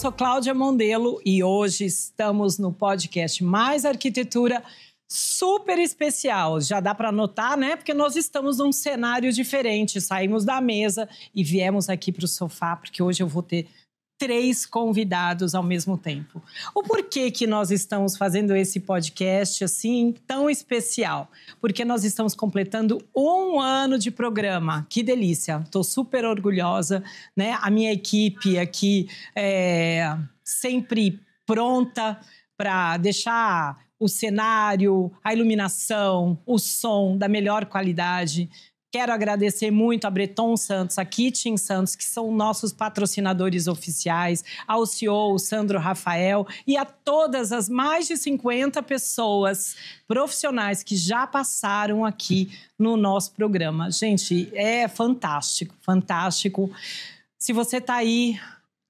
sou Cláudia Mondelo e hoje estamos no podcast Mais Arquitetura super especial. Já dá para notar, né? Porque nós estamos num cenário diferente. Saímos da mesa e viemos aqui para o sofá, porque hoje eu vou ter 3 convidados ao mesmo tempo. O porquê que nós estamos fazendo esse podcast assim tão especial? Porque nós estamos completando 1 ano de programa. Que delícia! Estou super orgulhosa, né? A minha equipe aqui sempre pronta para deixar o cenário, a iluminação, o som da melhor qualidade. Quero agradecer muito a Breton Santos, a Kitchen Santos, que são nossos patrocinadores oficiais, ao CEO, o Sandro Rafael, e a todas as mais de 50 pessoas profissionais que já passaram aqui no nosso programa. Gente, é fantástico, fantástico. Se você está aí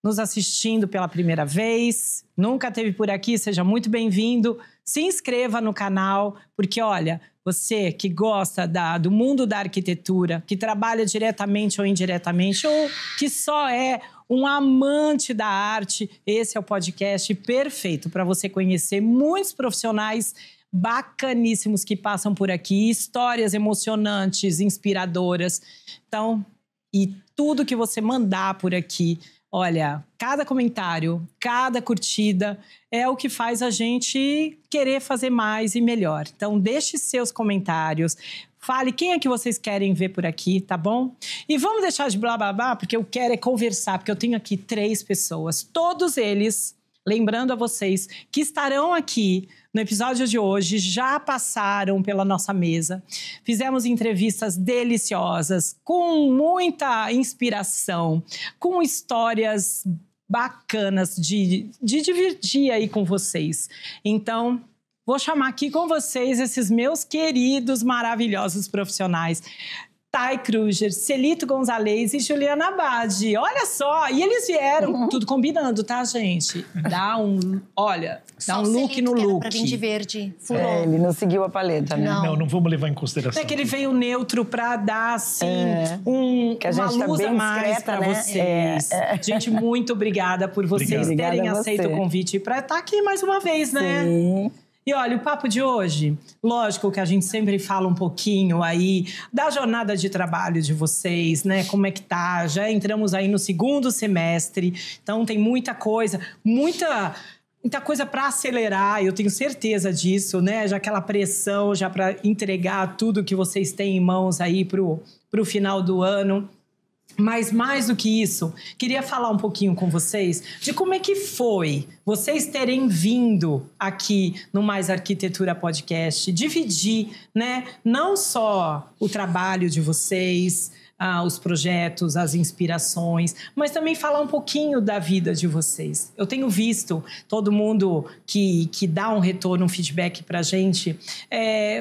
nos assistindo pela primeira vez, nunca esteve por aqui, seja muito bem-vindo. Se inscreva no canal, porque olha, você que gosta do mundo da arquitetura, que trabalha diretamente ou indiretamente, ou que só é um amante da arte, esse é o podcast perfeito para você conhecer muitos profissionais bacaníssimos que passam por aqui, histórias emocionantes, inspiradoras. Então, e tudo que você mandar por aqui, olha, cada comentário, cada curtida é o que faz a gente querer fazer mais e melhor. Então, deixe seus comentários. Fale quem é que vocês querem ver por aqui, tá bom? E vamos deixar de blá blá blá, porque eu quero conversar, porque eu tenho aqui 3 pessoas. Todos eles, lembrando a vocês, que estarão aqui no episódio de hoje, já passaram pela nossa mesa. Fizemos entrevistas deliciosas, com muita inspiração, com histórias bacanas de divertir aí com vocês. Então, vou chamar aqui com vocês esses meus queridos, maravilhosos profissionais. Thay Kruger, Celito Gonzalez e Juliana Abad. Olha só, e eles vieram, tudo combinando, tá, gente? Dá um look no look. Pra vir de verde, furou. Ele não seguiu a paleta, né? Não vamos levar em consideração. É que ele veio neutro pra dar, assim, que a gente uma luz tá bem a mais discreta, pra né? vocês. Gente, muito obrigada por vocês terem aceito o convite pra estar aqui mais uma vez, né? Sim. E olha, o papo de hoje, lógico que a gente sempre fala um pouquinho aí da jornada de trabalho de vocês, né? Como é que tá? Já entramos aí no 2º semestre, então tem muita coisa coisa para acelerar, eu tenho certeza disso, né? Já aquela pressão já para entregar tudo que vocês têm em mãos aí pro final do ano. Mas mais do que isso, queria falar um pouquinho com vocês de como é que foi vocês terem vindo aqui no Mais Arquitetura Podcast, dividir, né, não só o trabalho de vocês, os projetos, as inspirações, mas também falar um pouquinho da vida de vocês. Eu tenho visto todo mundo que dá um retorno, um feedback pra gente,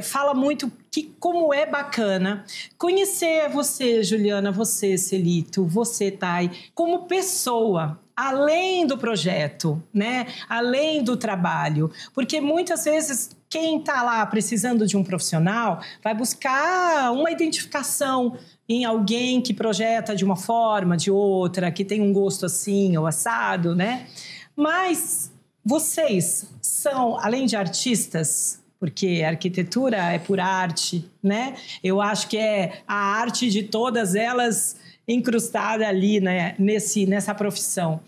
fala muito que como é bacana conhecer você, Juliana, você, Celito, você, Thay, como pessoa, além do projeto, né? Além do trabalho. Porque muitas vezes quem está lá precisando de um profissional vai buscar uma identificação em alguém que projeta de uma forma, de outra, que tem um gosto assim ou assado, né? Mas vocês são, além de artistas, porque a arquitetura é por arte, né? Eu acho que é a arte de todas elas incrustada ali, né, nessa profissão.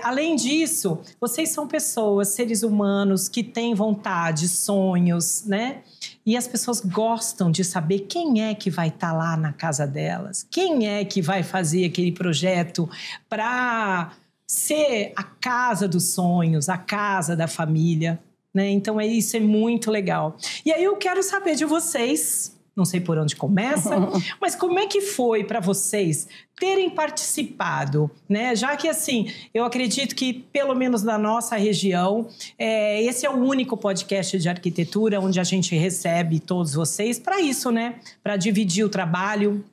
Além disso, vocês são pessoas, seres humanos que têm vontade, sonhos, né? E as pessoas gostam de saber quem é que vai estar lá na casa delas, quem é que vai fazer aquele projeto para ser a casa dos sonhos, a casa da família, né? Então, isso é muito legal. E aí eu quero saber de vocês, não sei por onde começa, mas como é que foi para vocês terem participado, né? Já que, assim, eu acredito que, pelo menos na nossa região, esse é o único podcast de arquitetura onde a gente recebe todos vocês para isso, né? Para dividir o trabalho,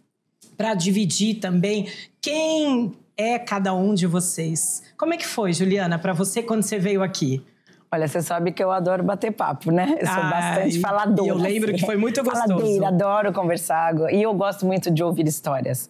para dividir também quem é cada um de vocês. Como é que foi, Juliana, para você quando você veio aqui? Olha, você sabe que eu adoro bater papo, né? Eu sou bastante faladora. Eu lembro que foi muito gostoso. Faladeira, adoro conversar. E eu gosto muito de ouvir histórias.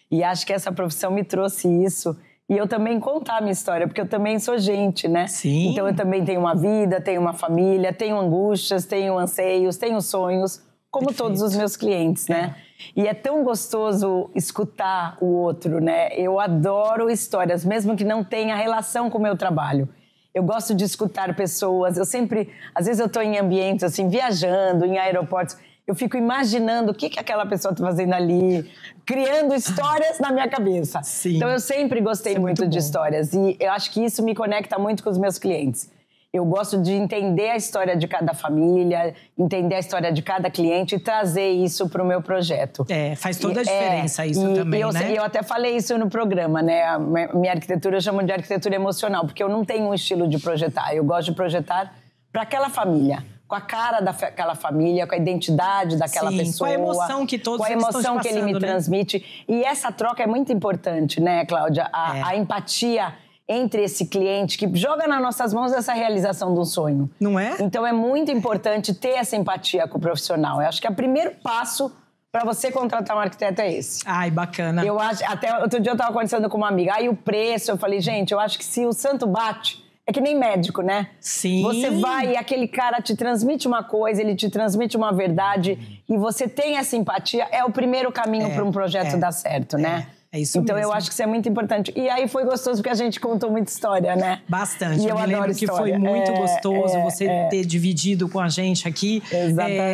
E acho que essa profissão me trouxe isso. e eu também contar a minha história, porque eu também sou gente, né? Sim. Então eu também tenho uma vida, tenho uma família, tenho angústias, tenho anseios, tenho sonhos, como Perfeito. todos os meus clientes, né? E é tão gostoso escutar o outro, né? Eu adoro histórias, mesmo que não tenha relação com o meu trabalho. Eu gosto de escutar pessoas, eu sempre... Às vezes eu estou em ambientes, assim, viajando, em aeroportos, eu fico imaginando o que aquela pessoa está fazendo ali, criando histórias na minha cabeça. Sim. Então eu sempre gostei muito de histórias e eu acho que isso me conecta muito com os meus clientes. Eu gosto de entender a história de cada família, entender a história de cada cliente e trazer isso para o meu projeto. Faz toda a diferença isso também, né? E eu até falei isso no programa, né? A minha arquitetura eu chamo de arquitetura emocional, porque eu não tenho um estilo de projetar. Eu gosto de projetar para aquela família, com a cara daquela família, com a identidade daquela pessoa. Com a emoção que todos eles estão te passando, com a emoção que ele me transmite. E essa troca é muito importante, né, Cláudia? A empatia entre esse cliente que joga nas nossas mãos essa realização de um sonho. Não é? Então é muito importante ter essa empatia com o profissional. Eu acho que o primeiro passo para você contratar um arquiteto é esse. Ai, bacana. Eu acho, até outro dia eu estava conversando com uma amiga, aí o preço, eu falei, gente, eu acho que se o santo bate, é que nem médico, né? Sim. Você vai e aquele cara te transmite uma coisa, ele te transmite uma verdade e você tem essa empatia, é o primeiro caminho para um projeto dar certo, né? É isso então mesmo. Eu acho que isso é muito importante. E aí foi gostoso porque a gente contou muita história, né? Bastante. E eu me lembro que foi muito gostoso você ter dividido com a gente aqui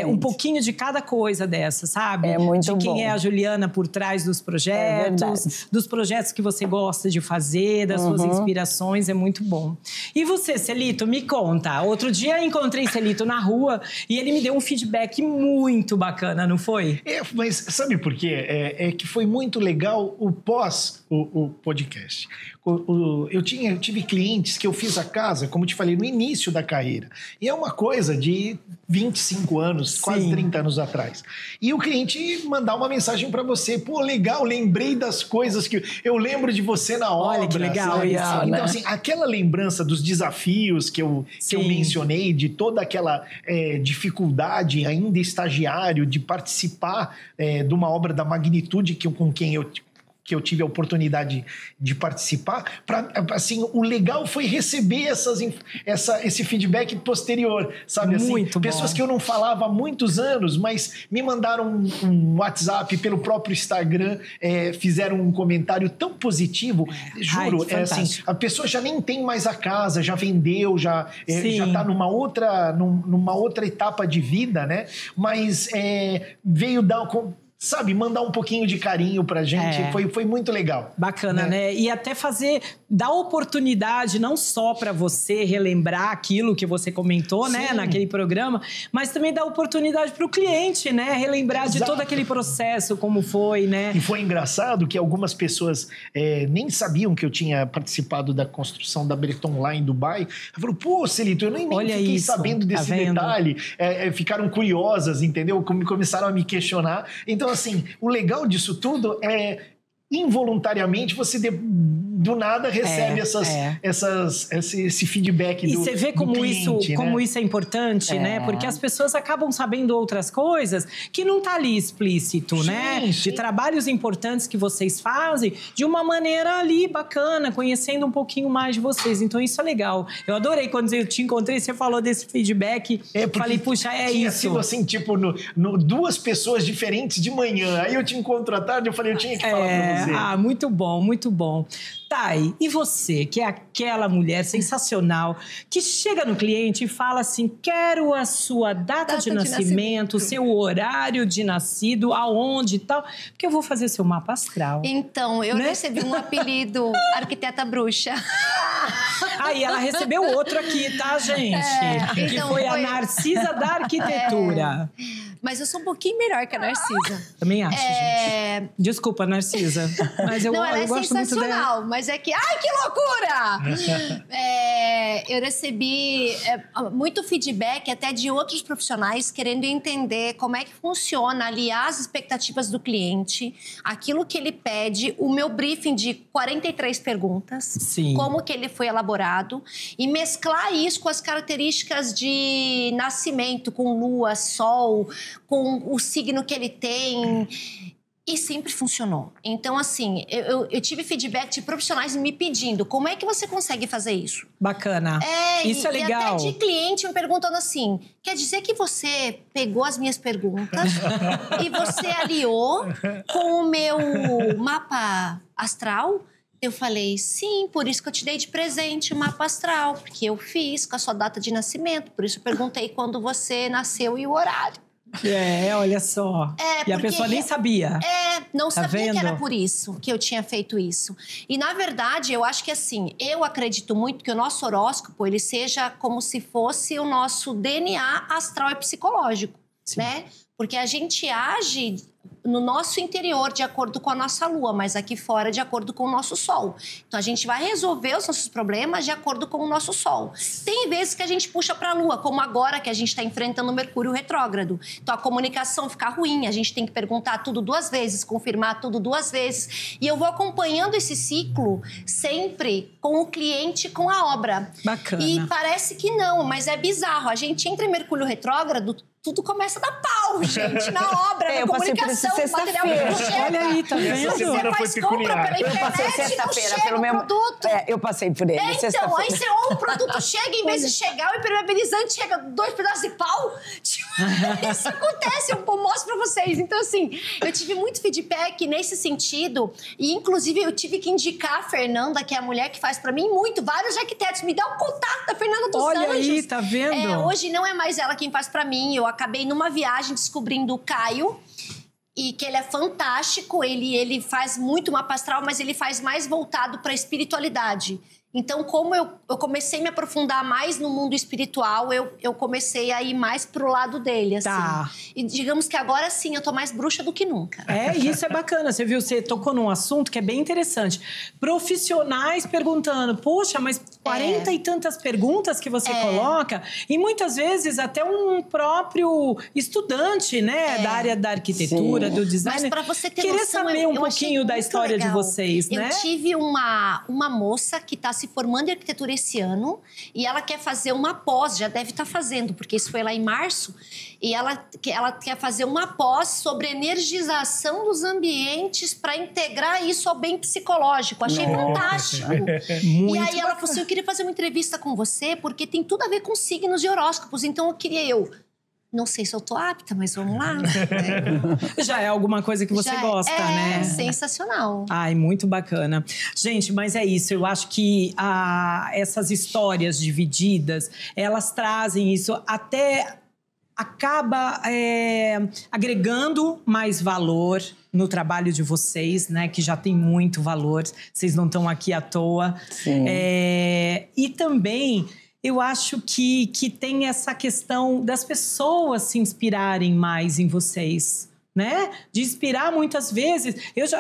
um pouquinho de cada coisa dessa, sabe? É muito bom. De quem é a Juliana por trás dos projetos, dos projetos que você gosta de fazer, das suas inspirações, é muito bom. E você, Celito, me conta. Outro dia eu encontrei Celito na rua e ele me deu um feedback muito bacana, não foi? Mas sabe por quê? É que foi muito legal o pós o podcast. Eu tive clientes que eu fiz a casa, como te falei, no início da carreira. E é uma coisa de 25 anos, quase 30 anos atrás. E o cliente mandar uma mensagem para você, pô, legal, lembrei das coisas que... Eu lembro de você na obra. Olha que legal sabe? isso, Então, assim, aquela lembrança dos desafios que eu mencionei, de toda aquela dificuldade, ainda estagiário, de participar de uma obra da magnitude com quem eu tive a oportunidade de participar, assim, o legal foi receber esse feedback posterior, sabe? Assim, muito pessoas bom. que eu não falava há muitos anos, mas me mandaram um WhatsApp pelo próprio Instagram, fizeram um comentário tão positivo, juro, assim, a pessoa já nem tem mais a casa, já vendeu, já está numa outra etapa de vida, né? Mas veio dar... Sabe, mandar um pouquinho de carinho pra gente, foi muito legal. Bacana, né? E até dar oportunidade não só para você relembrar aquilo que você comentou, né, naquele programa, mas também dar oportunidade para o cliente, né, relembrar de todo aquele processo, como foi, né? E foi engraçado que algumas pessoas nem sabiam que eu tinha participado da construção da Breton lá em Dubai. Falaram, pô, Celito, eu nem fiquei sabendo desse detalhe. Ficaram curiosas, entendeu? Começaram a me questionar. Então, assim, o legal disso tudo é involuntariamente você do nada recebe esse feedback do cliente. E você vê como cliente, como isso é importante, né? Porque as pessoas acabam sabendo outras coisas que não tá ali explícito, né? De trabalhos importantes que vocês fazem de uma maneira ali bacana, conhecendo um pouquinho mais de vocês. Então isso é legal. Eu adorei quando eu te encontrei, você falou desse feedback. Falei, puxa, tinha isso. Sido assim, tipo, duas pessoas diferentes de manhã. Aí eu te encontro à tarde, eu falei, eu tinha que falar pra você. Ah, muito bom, muito bom. Thay, e você, que é aquela mulher sensacional, que chega no cliente e fala assim, quero a sua data de nascimento, seu horário de nascido, aonde e tal, porque eu vou fazer seu mapa astral. Então, eu recebi um apelido, arquiteta bruxa. Aí ela recebeu outro aqui, tá, gente? Que foi a Narcisa da arquitetura. Mas eu sou um pouquinho melhor que a Narcisa. Também acho, gente. Desculpa, Narcisa. Mas eu gosto muito dela. Mas é que... Ai, que loucura! Eu recebi muito feedback até de outros profissionais querendo entender como é que funciona, aliar as expectativas do cliente, aquilo que ele pede, o meu briefing de 43 perguntas, como que ele foi elaborado, e mesclar isso com as características de nascimento, com lua, sol, com o signo que ele tem... E sempre funcionou. Então, assim, eu tive feedback de profissionais me pedindo como é que você consegue fazer isso? Bacana. Isso é legal. E até de cliente me perguntando assim, quer dizer que você pegou as minhas perguntas e você aliou com o meu mapa astral? Eu falei, sim, por isso que eu te dei de presente o mapa astral, porque eu fiz com a sua data de nascimento, por isso eu perguntei quando você nasceu e o horário. Olha só. E a pessoa nem sabia. Não sabia que era por isso que eu tinha feito isso. E, na verdade, eu acho que, assim, eu acredito muito que o nosso horóscopo, ele seja como se fosse o nosso DNA astral e psicológico, né? Porque a gente age no nosso interior de acordo com a nossa lua, mas aqui fora de acordo com o nosso sol. Então a gente vai resolver os nossos problemas de acordo com o nosso sol. Tem vezes que a gente puxa para a lua, como agora que a gente está enfrentando o Mercúrio retrógrado. Então a comunicação fica ruim, a gente tem que perguntar tudo 2 vezes, confirmar tudo 2 vezes. E eu vou acompanhando esse ciclo sempre com o cliente, com a obra. Bacana. E parece que não, mas é bizarro. A gente entra em Mercúrio retrógrado, tudo começa a dar pau, gente, na obra, na comunicação, o material que chega. Olha aí, tá vendo? Você faz compra pela internet, eu passei sexta-feira pelo meu produto. Eu passei por ele. Então, aí o produto chega, em vez de chegar, o impermeabilizante chega 2 pedaços de pau. Isso acontece, eu mostro pra vocês. Então, assim, eu tive muito feedback nesse sentido. E, inclusive, eu tive que indicar a Fernanda, que é a mulher que faz pra mim vários arquitetos. Me dá o contato da Fernanda dos Anjos. Olha aí, tá vendo? Hoje não é mais ela quem faz pra mim. Eu acabei numa viagem descobrindo o Caio, e que ele é fantástico, ele faz muito mapa astral, mas ele faz mais voltado para a espiritualidade. Então, como eu comecei a me aprofundar mais no mundo espiritual, eu comecei a ir mais pro lado dele, assim. Tá. E digamos que agora sim, eu tô mais bruxa do que nunca. Isso é bacana. Você viu, você tocou num assunto que é bem interessante. Profissionais perguntando, poxa, mas 40 e tantas perguntas que você coloca, e muitas vezes até um próprio estudante, né, da área da arquitetura, do design. Mas pra você ter queria noção, saber um pouquinho da história de vocês, né? Eu tive uma moça que tá se formando em arquitetura esse ano e ela quer fazer uma pós, já deve estar fazendo, porque isso foi lá em março, e ela quer fazer uma pós sobre energização dos ambientes para integrar isso ao bem psicológico. Achei fantástico. E aí ela falou assim, eu queria fazer uma entrevista com você porque tem tudo a ver com signos e horóscopos, então eu queria não sei se eu tô apta, mas vamos lá. Já é alguma coisa que você gosta, né? É sensacional. Ai, muito bacana. Gente, mas é isso. Eu acho que essas histórias divididas, elas trazem isso até... acaba agregando mais valor no trabalho de vocês, né? Que já tem muito valor. Vocês não estão aqui à toa. Sim. E também... eu acho que tem essa questão das pessoas se inspirarem mais em vocês, né? De inspirar muitas vezes.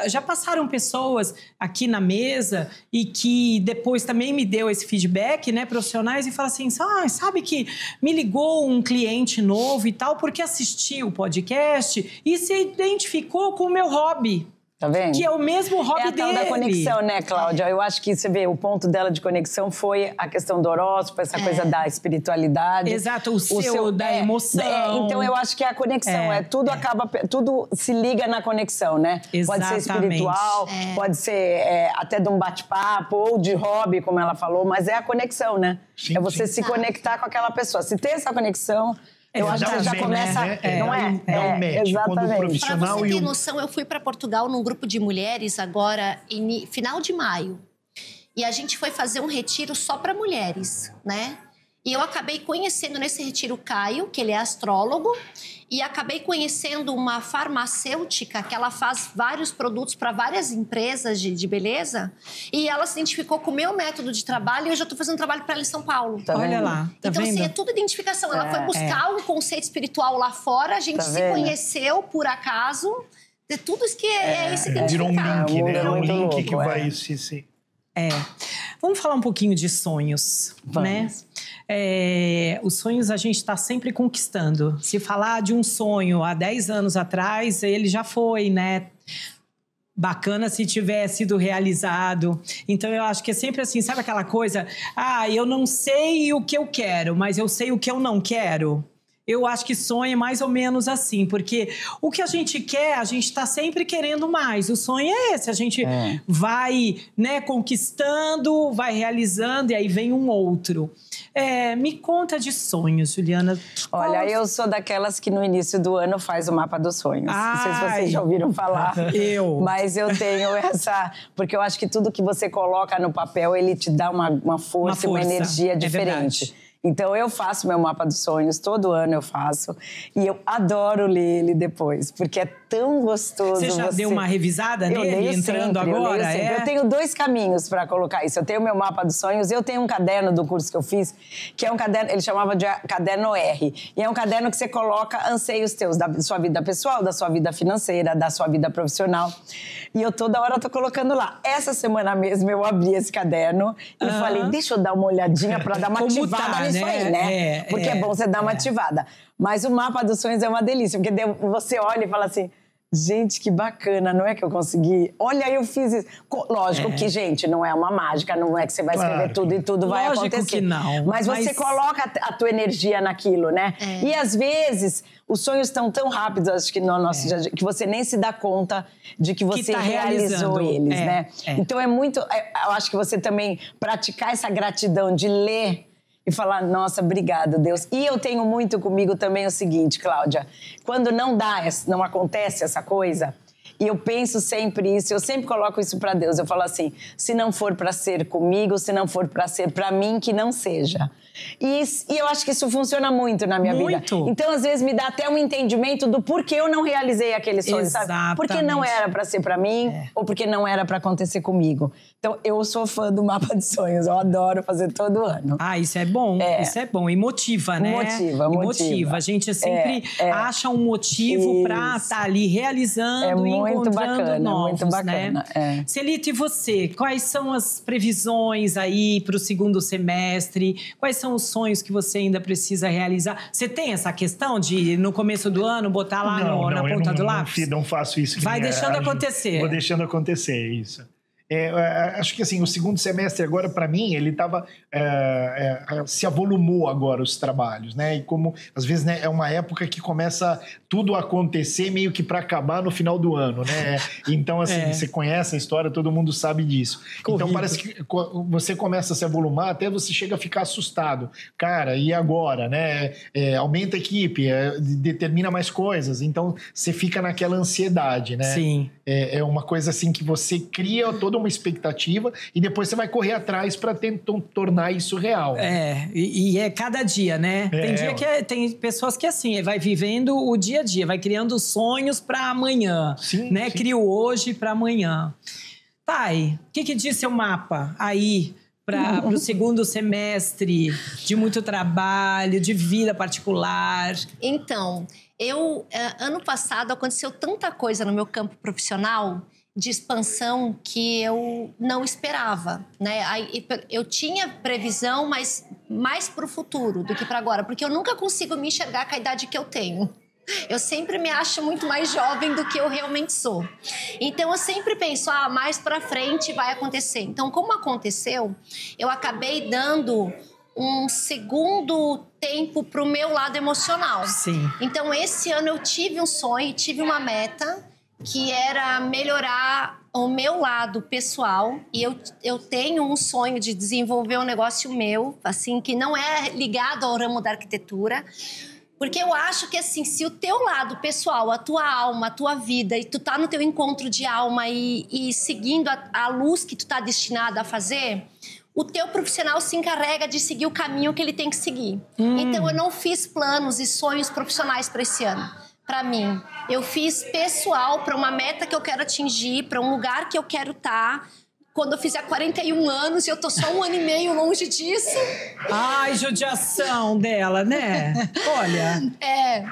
Já passaram pessoas aqui na mesa e que depois também me deu esse feedback, né? Profissionais, e falam assim, sabe que me ligou um cliente novo e tal, porque assistiu o podcast e se identificou com o meu hobby. Tá vendo? Que é o mesmo hobby dele. É a tal da conexão, né, Cláudia? Eu acho que você vê, o ponto dela de conexão foi a questão do horóscopo, essa coisa da espiritualidade. Exato, o seu da emoção. Então, eu acho que é a conexão. Tudo se liga na conexão, né? Exatamente. Pode ser espiritual, pode ser até de um bate-papo ou de hobby, como ela falou, mas é a conexão, né? Sim, é você se conectar com aquela pessoa. Se tem essa conexão... eu acho que você já começa... Não é? É um match. Exatamente. Quando o profissional pra você ter noção, eu fui para Portugal num grupo de mulheres agora, final de maio. E a gente foi fazer um retiro só para mulheres, né? E eu acabei conhecendo nesse retiro o Caio, que ele é astrólogo, e acabei conhecendo uma farmacêutica que ela faz vários produtos para várias empresas de beleza. E ela se identificou com o meu método de trabalho e eu já estou fazendo trabalho para ela em São Paulo. Olha lá, tá então, vendo? assim, é tudo identificação. Ela foi buscar um conceito espiritual lá fora, a gente se conheceu por acaso. É tudo isso que é esse que virou um link, né? É um link louco, que vai se... Vamos falar um pouquinho de sonhos, né? Os sonhos a gente está sempre conquistando. Se falar de um sonho há 10 anos atrás, ele já foi, né? Bacana se tiver sido realizado. Então, eu acho que é sempre assim, sabe aquela coisa? Eu não sei o que eu quero, mas eu sei o que eu não quero. Eu acho que sonho é mais ou menos assim, porque o que a gente quer, a gente está sempre querendo mais. O sonho é esse, a gente vai, né, conquistando, vai realizando e aí vem um outro. Me conta de sonhos, Juliana. Olha, eu sou daquelas que no início do ano faz o mapa dos sonhos. Não sei se vocês já ouviram falar. Mas eu tenho essa... Porque eu acho que tudo que você coloca no papel, ele te dá uma força, uma energia diferente. Então, eu faço meu mapa dos sonhos, todo ano eu faço. E eu adoro ler ele depois, porque é tão gostoso. Você já deu uma revisada nele, entrando agora? Eu tenho 2 caminhos para colocar isso. Eu tenho o meu mapa dos sonhos, eu tenho um caderno do curso que eu fiz, que é um caderno, ele chamava de caderno R. E é um caderno que você coloca anseios teus, da sua vida pessoal, da sua vida financeira, da sua vida profissional. E eu toda hora tô colocando lá. Essa semana mesmo eu abri esse caderno e falei, deixa eu dar uma olhadinha para dar uma ativada nisso aí, né? Porque é bom você dar uma ativada. Mas o mapa dos sonhos é uma delícia, porque você olha e fala assim, gente, que bacana, não é que eu consegui? Olha, eu fiz isso. Lógico que, gente, não é uma mágica, não é que você vai escrever tudo e tudo vai acontecer. Lógico que não. Mas você coloca a tua energia naquilo, né? E às vezes, os sonhos estão tão rápidos, acho que no nosso dia a dia, que você nem se dá conta de que você realizou eles, né? Então é muito... Eu acho que você também praticar essa gratidão de ler e falar, nossa, obrigada, Deus. E eu tenho muito comigo também o seguinte, Cláudia, quando não acontece essa coisa, e eu penso sempre isso, eu sempre coloco isso para Deus, eu falo assim, se não for para ser comigo, se não for para ser para mim, que não seja. E eu acho que isso funciona muito na minha vida. Então, às vezes, me dá até um entendimento do porquê eu não realizei aquele sonho, sabe? Porque não era para ser para mim ou porque não era para acontecer comigo. Então, eu sou fã do mapa de sonhos. Eu adoro fazer todo ano. Isso é bom. Isso é bom. E motiva, né? Motiva. A gente sempre acha um motivo para estar ali realizando e encontrando novos, muito bacana, né? Celito, e você? Quais são as previsões aí para o segundo semestre? Quais são os sonhos que você ainda precisa realizar? Você tem essa questão de, no começo do ano, botar lá na ponta do lápis? Não faço isso. Vai deixando acontecer. Vou deixando acontecer, isso. Acho que assim, o segundo semestre agora, para mim, ele se avolumou agora os trabalhos, né? E como, às vezes, né, é uma época que começa tudo a acontecer meio que para acabar no final do ano, né? Então, assim, você conhece a história, todo mundo sabe disso. Corrido. Então, parece que você começa a se avolumar, até você chega a ficar assustado. Cara, e agora, né? Aumenta a equipe, determina mais coisas. Então, você fica naquela ansiedade, né? Sim. É uma coisa, assim, que você cria toda uma expectativa e depois você vai correr atrás para tentar tornar isso real. E é cada dia, né? Tem dia que tem pessoas que assim, vai vivendo o dia a dia, vai criando sonhos para amanhã, né? Cria o hoje para amanhã. Thay, o que diz seu mapa aí para o segundo semestre de muito trabalho, de vida particular? Então, ano passado aconteceu tanta coisa no meu campo profissional de expansão que eu não esperava, né? Eu tinha previsão, mas mais para o futuro do que para agora, porque eu nunca consigo me enxergar com a idade que eu tenho. Eu sempre me acho muito mais jovem do que eu realmente sou. Então, eu sempre penso, mais para frente vai acontecer. Então, como aconteceu, eu acabei dando um segundo tempo para o meu lado emocional. Sim. Então, esse ano eu tive um sonho, tive uma meta, que era melhorar o meu lado pessoal. E eu tenho um sonho de desenvolver um negócio meu, assim, que não é ligado ao ramo da arquitetura. Porque eu acho que, assim, se o teu lado pessoal, a tua alma, a tua vida, e tu tá no teu encontro de alma e seguindo a luz que tu tá destinado a fazer, o teu profissional se encarrega de seguir o caminho que ele tem que seguir. Então, eu não fiz planos e sonhos profissionais para esse ano. Para mim, eu fiz pessoal para uma meta que eu quero atingir, para um lugar que eu quero estar. Quando eu fizer 41 anos e eu tô só 1 ano e meio longe disso. Ai, judiação dela, né? Olha. É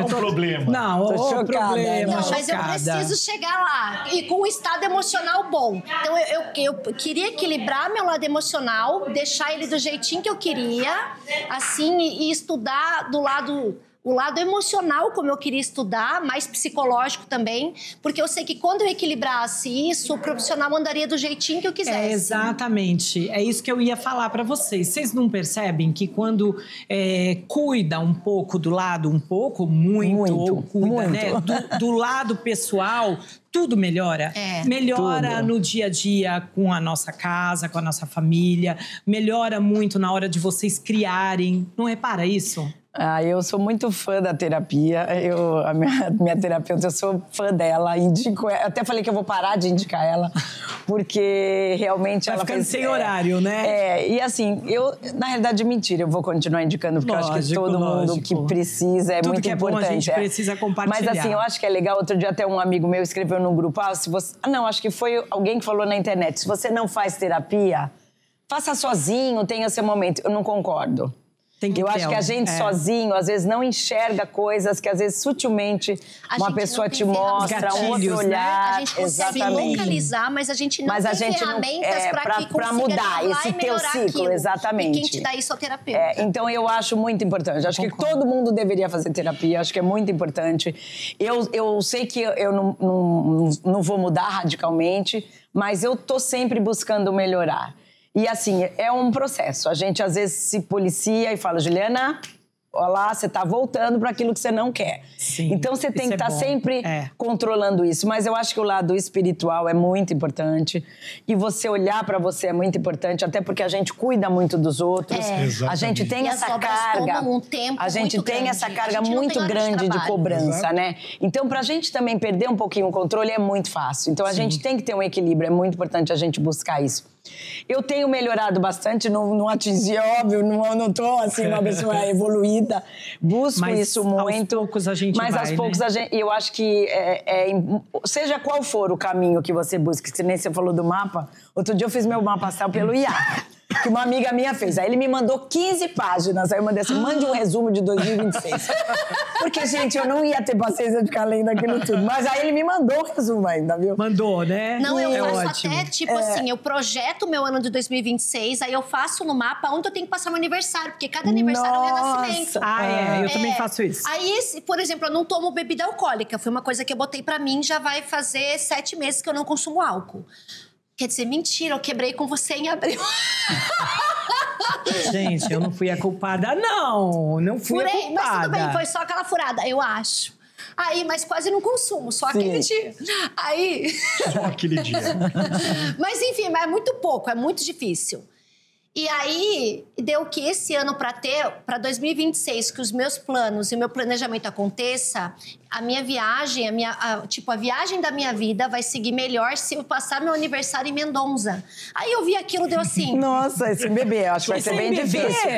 um problema. Não, tô chocada. Problema, não, mas eu preciso chegar lá e com um estado emocional bom. Então eu queria equilibrar meu lado emocional, deixar ele do jeitinho que eu queria, assim, e estudar do lado o lado emocional, como eu queria estudar, mais psicológico também, porque eu sei que quando eu equilibrasse isso, o profissional andaria do jeitinho que eu quisesse. Exatamente. É isso que eu ia falar para vocês. Vocês não percebem que quando cuida um pouco do lado, muito, ou cuida, né, do lado pessoal, tudo melhora. Melhora tudo. No dia a dia com a nossa casa, com a nossa família. Melhora muito na hora de vocês criarem. Não repara isso? Eu sou muito fã da terapia. A minha terapeuta, eu sou fã dela. Indico, até falei que eu vou parar de indicar ela, porque realmente ela fez... sem horário, né? E assim, na realidade, mentira. Eu vou continuar indicando, porque eu acho que todo mundo que precisa é tudo muito que importante. Bom, a gente precisa compartilhar. Mas assim, eu acho que é legal. Outro dia até um amigo meu escreveu num grupo, não, acho que foi alguém que falou na internet, se você não faz terapia, faça sozinho, tenha seu momento. Eu não concordo. Eu acho que a gente sozinho, às vezes, não enxerga coisas que, às vezes, sutilmente uma pessoa te mostra, um outro olhar. Né? A gente consegue localizar, mas a gente não tem ferramentas para mudar esse teu ciclo. Aquilo. Exatamente. E quem te dá isso é o terapeuta. Então, eu acho muito importante. Acho que todo mundo deveria fazer terapia. Acho que é muito importante. Eu sei que eu não vou mudar radicalmente, mas eu tô sempre buscando melhorar. E assim, é um processo. A gente às vezes se policia e fala, Juliana, olha lá, você tá voltando para aquilo que você não quer. Sim, então você tem que estar sempre controlando isso. Mas eu acho que o lado espiritual é muito importante. E você olhar para você é muito importante, até porque a gente cuida muito dos outros. A gente tem essa carga. A gente tem essa carga muito grande de cobrança, né? Então, pra gente também perder um pouquinho o controle é muito fácil. Então, a gente tem que ter um equilíbrio. É muito importante a gente buscar isso. Eu tenho melhorado bastante, não atingi, óbvio, não tô assim uma pessoa evoluída, busco isso muito. Aos poucos a gente mas aos poucos a gente, eu acho que seja qual for o caminho que você busque, que nem você falou do mapa, outro dia eu fiz meu mapa astral pelo IA, que uma amiga minha fez. Aí ele me mandou 15 páginas. Aí eu mandei assim, mande um resumo de 2026. Porque, gente, eu não ia ter paciência de ficar lendo aquilo tudo. Mas aí ele me mandou o resumo ainda, viu? Mandou, né? Não, eu faço até, tipo assim, eu projeto o meu ano de 2026, aí eu faço no mapa onde eu tenho que passar meu aniversário, porque cada aniversário é um renascimento. Eu também faço isso. Aí, por exemplo, eu não tomo bebida alcoólica. Foi uma coisa que eu botei pra mim, já vai fazer 7 meses que eu não consumo álcool. Quer dizer, mentira, eu quebrei com você em abril. Gente, eu não fui a culpada, não. Não fui a culpada. Mas tudo bem, foi só aquela furada, eu acho. Aí, mas quase não consumo, só aquele dia. Aí... Só aquele dia. Mas enfim, mas é muito pouco, é muito difícil. E aí, deu que esse ano para 2026, que os meus planos e o meu planejamento aconteça, a minha viagem, a viagem da minha vida vai seguir melhor se eu passar meu aniversário em Mendonça. Aí eu vi aquilo, deu assim... Nossa, esse bebê, eu acho que vai ser bem difícil.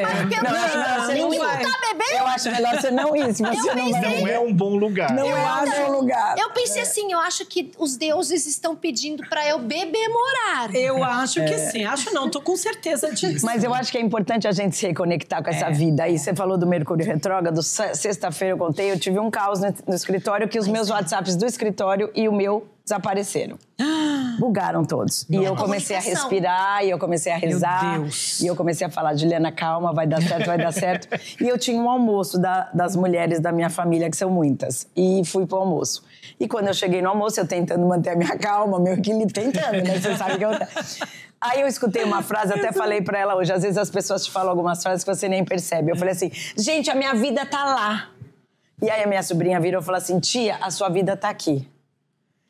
Mas eu acho melhor você não ir, se você não é um bom lugar. Não é um bom lugar. Eu pensei assim, eu acho que os deuses estão pedindo para eu bebemorar. Eu acho que sim. Acho não, tô com certeza disso. Mas eu acho que é importante a gente se reconectar com essa vida. Aí você falou do Mercúrio retrógrado, sexta-feira eu contei, eu tive um caos no escritório, que os meus WhatsApps do escritório e o meu desapareceram. Bugaram todos. Nossa. E eu comecei a respirar, e eu comecei a rezar. Meu Deus. E eu comecei a falar, Juliana, calma, vai dar certo, vai dar certo. E eu tinha um almoço das mulheres da minha família, que são muitas. E fui pro almoço. E quando eu cheguei no almoço, eu tentando manter a minha calma, meu equilíbrio, tentando, né? Você sabe que eu... Aí eu escutei uma frase, até falei pra ela hoje, às vezes as pessoas te falam algumas frases que você nem percebe. Eu falei assim, gente, a minha vida tá lá. E aí a minha sobrinha virou e falou assim, tia, a sua vida tá aqui.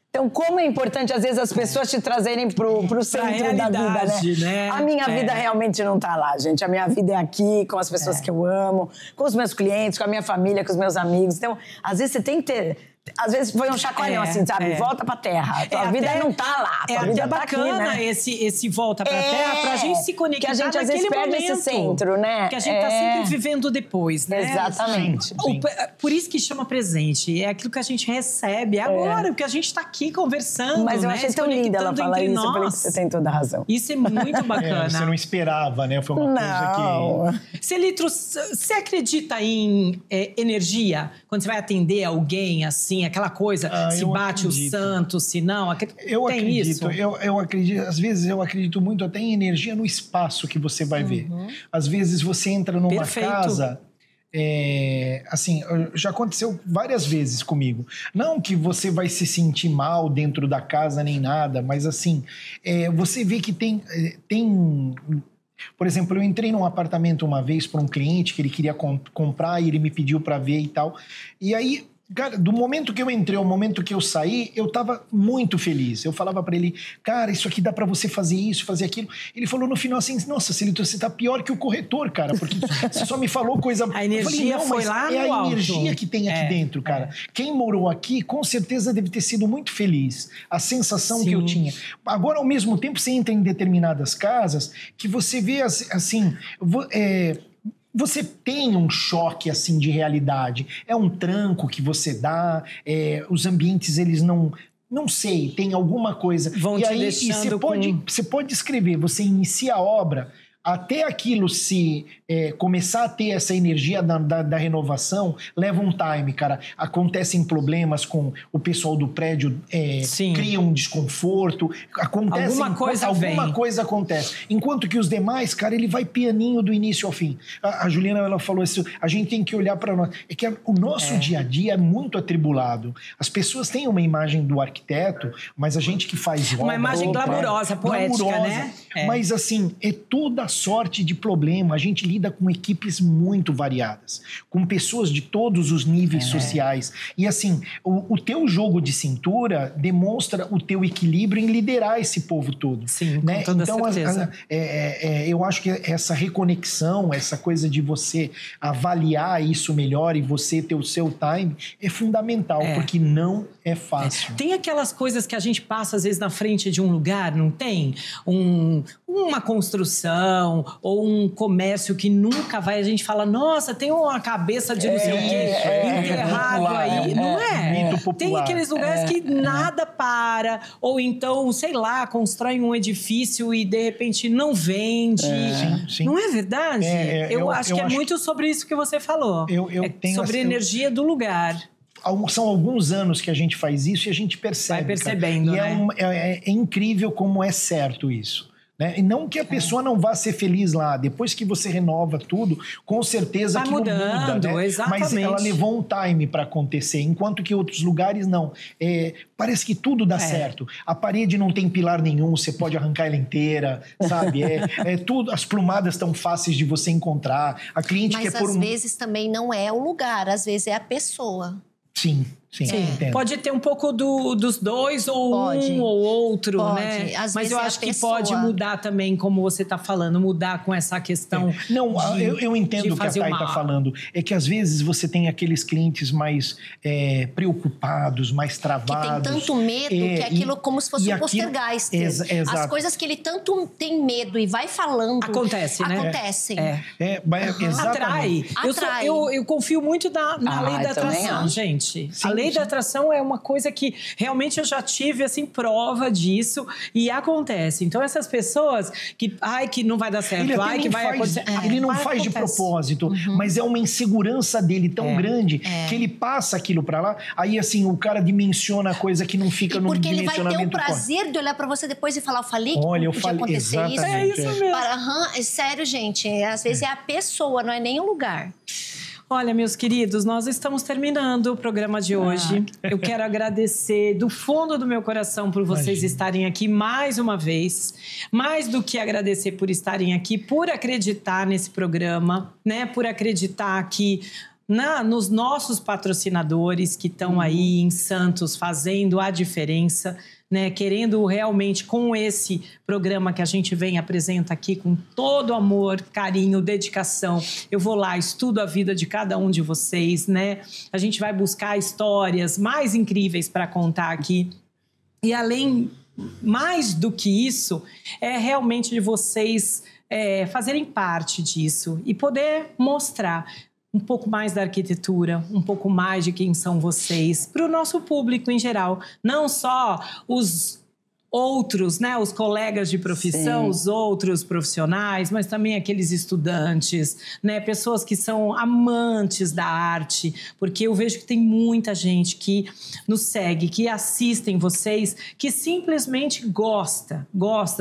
Então, como é importante, às vezes, as pessoas te trazerem pro centro da vida, né? A minha vida realmente não tá lá, gente. A minha vida é aqui, com as pessoas que eu amo, com os meus clientes, com a minha família, com os meus amigos. Então, às vezes, você tem que ter... Às vezes foi um chacoalhão assim, sabe? Volta pra terra. Tua vida não tá lá. Tua vida tá bacana aqui, né? esse volta pra terra pra gente se conectar. Que a gente às vezes perde esse centro, né? Que a gente tá sempre vivendo depois, né? Exatamente. Por isso que chama presente. É aquilo que a gente recebe agora, porque a gente tá aqui conversando. Mas eu achei tão linda ela falar isso. Eu falei que você tem toda a razão. Isso é muito bacana. Você não esperava, né? Foi uma coisa que... Celitro, você acredita em energia? Quando você vai atender alguém, assim, aquela coisa, se bate acredito. O santo, se não... Eu acredito, eu acredito, às vezes eu acredito muito até em energia no espaço que você vai ver. Às vezes você entra numa casa assim, já aconteceu várias vezes comigo. Não que você vai se sentir mal dentro da casa nem nada, mas assim, você vê que tem... Por exemplo, eu entrei num apartamento uma vez para um cliente que ele queria comprar e ele me pediu para ver e tal. E aí... Cara, do momento que eu entrei ao momento que eu saí, eu tava muito feliz. Eu falava pra ele, cara, isso aqui dá pra você fazer isso, fazer aquilo. Ele falou no final assim, nossa, Celito, você tá pior que o corretor, cara, porque você só me falou coisa... A energia eu falei, foi lá no alto. É a energia alto. que tem aqui dentro, cara. Quem morou aqui, com certeza deve ter sido muito feliz. A sensação que eu tinha. Agora, ao mesmo tempo, você entra em determinadas casas que você vê, assim... Você tem um choque, assim, de realidade. É um tranco que você dá, os ambientes, eles não sei, tem alguma coisa. Vão e te aí deixando você pode escrever, você inicia a obra, até aquilo se começar a ter essa energia da renovação, leva um time, cara. Acontecem problemas com o pessoal do prédio, cria um desconforto, alguma coisa acontece. Enquanto que os demais, cara, ele vai pianinho do início ao fim. A Juliana, ela falou isso, a gente tem que olhar para nós. É que o nosso dia a dia é muito atribulado. As pessoas têm uma imagem do arquiteto, mas a gente que faz obra... Uma imagem glamurosa, poética, né? Mas assim, é toda a sorte de problema. A gente lida com equipes muito variadas, com pessoas de todos os níveis sociais. E assim, o teu jogo de cintura demonstra o teu equilíbrio em liderar esse povo todo. Sim, né? com toda então, certeza. Eu acho que essa reconexão, essa coisa de você avaliar isso melhor e você ter o seu time é fundamental, porque não é fácil. Tem aquelas coisas que a gente passa às vezes na frente de um lugar, não tem? Uma construção ou um comércio que nunca vai, a gente fala, nossa, tem uma cabeça de não sei o quê enterrado aí, não é? Tem aqueles lugares que nada para, ou então, sei lá, constrói um edifício e de repente não vende. Sim. Não é verdade? Eu acho que é muito sobre isso que você falou. Sobre a energia do lugar. São alguns anos que a gente faz isso e a gente percebe. Vai percebendo, cara. E é incrível como é certo isso. Né? E não que a pessoa não vá ser feliz lá. Depois que você renova tudo, com certeza aquilo muda, né? Exatamente. Mas ela levou um time para acontecer, enquanto que outros lugares não. Parece que tudo dá certo. A parede não tem pilar nenhum, você pode arrancar ela inteira, sabe? Tudo, as plumadas estão fáceis de você encontrar. A cliente Mas quer pôr às vezes também não é o lugar, às vezes é a pessoa. Sim. Pode ter um pouco dos dois, ou um ou outro, né? Mas eu acho que pode mudar também, como você está falando, mudar com essa questão. Eu entendo o que a Thay está falando. É que às vezes você tem aqueles clientes mais preocupados, mais travados. Que tem tanto medo que aquilo como se fosse um poltergeist. As coisas que ele tanto tem medo e vai falando. Acontecem. Exatamente. Atrai. Eu confio muito na lei da atração, gente. A lei da atração é uma coisa que realmente eu já tive, assim, prova disso e acontece. Então, essas pessoas que não vai dar certo, que vai acontecer... Ele não faz de propósito, mas é uma insegurança dele tão grande que ele passa aquilo pra lá, aí, assim, o cara dimensiona a coisa que não fica no dimensionamento. Porque ele vai ter o prazer de olhar pra você depois e falar, eu falei que podia acontecer isso. É isso mesmo. É sério, gente. Às vezes é a pessoa, não é nem o lugar. Olha, meus queridos, nós estamos terminando o programa de hoje. Eu quero agradecer do fundo do meu coração por vocês estarem aqui mais uma vez. Mais do que agradecer por estarem aqui, por acreditar nesse programa, né? Por acreditar aqui nos nossos patrocinadores que estão aí em Santos fazendo a diferença, né, querendo realmente, com esse programa que a gente vem apresenta aqui, com todo amor, carinho, dedicação, eu vou lá, estudo a vida de cada um de vocês, né? A gente vai buscar histórias mais incríveis para contar aqui. E além, mais do que isso, é realmente de vocês fazerem parte disso e poder mostrar um pouco mais da arquitetura, um pouco mais de quem são vocês, para o nosso público em geral. Não só os outros, né, os colegas de profissão, Sim. os outros profissionais, mas também aqueles estudantes, né, pessoas que são amantes da arte, porque eu vejo que tem muita gente que nos segue, que assistem vocês, que simplesmente gosta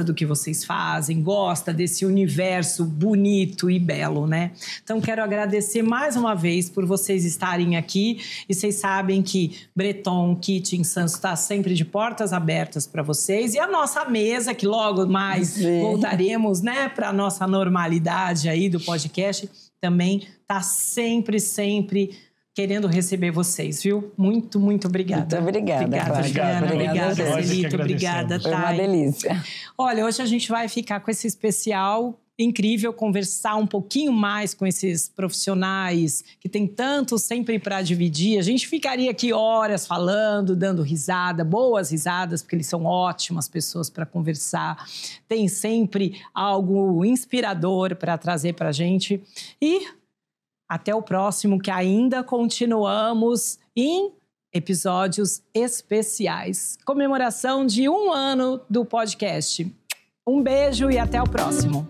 do que vocês fazem, gosta desse universo bonito e belo, né? Então, quero agradecer mais uma vez por vocês estarem aqui, e vocês sabem que Breton Kitchen Sans está sempre de portas abertas para vocês. E a nossa mesa, que logo mais Sim. voltaremos, né, para a nossa normalidade aí do podcast, também está sempre querendo receber vocês, viu? Muito, muito obrigada. Muito obrigada. Obrigada, Juliana. Obrigada, Celito. Obrigada, Thay. Foi uma delícia. Olha, hoje a gente vai ficar com esse especial incrível, conversar um pouquinho mais com esses profissionais que tem tanto sempre para dividir. A gente ficaria aqui horas falando, dando risada, boas risadas, porque eles são ótimas pessoas para conversar. Tem sempre algo inspirador para trazer para a gente. E até o próximo, que ainda continuamos em episódios especiais. Comemoração de 1 ano do podcast. Um beijo e até o próximo.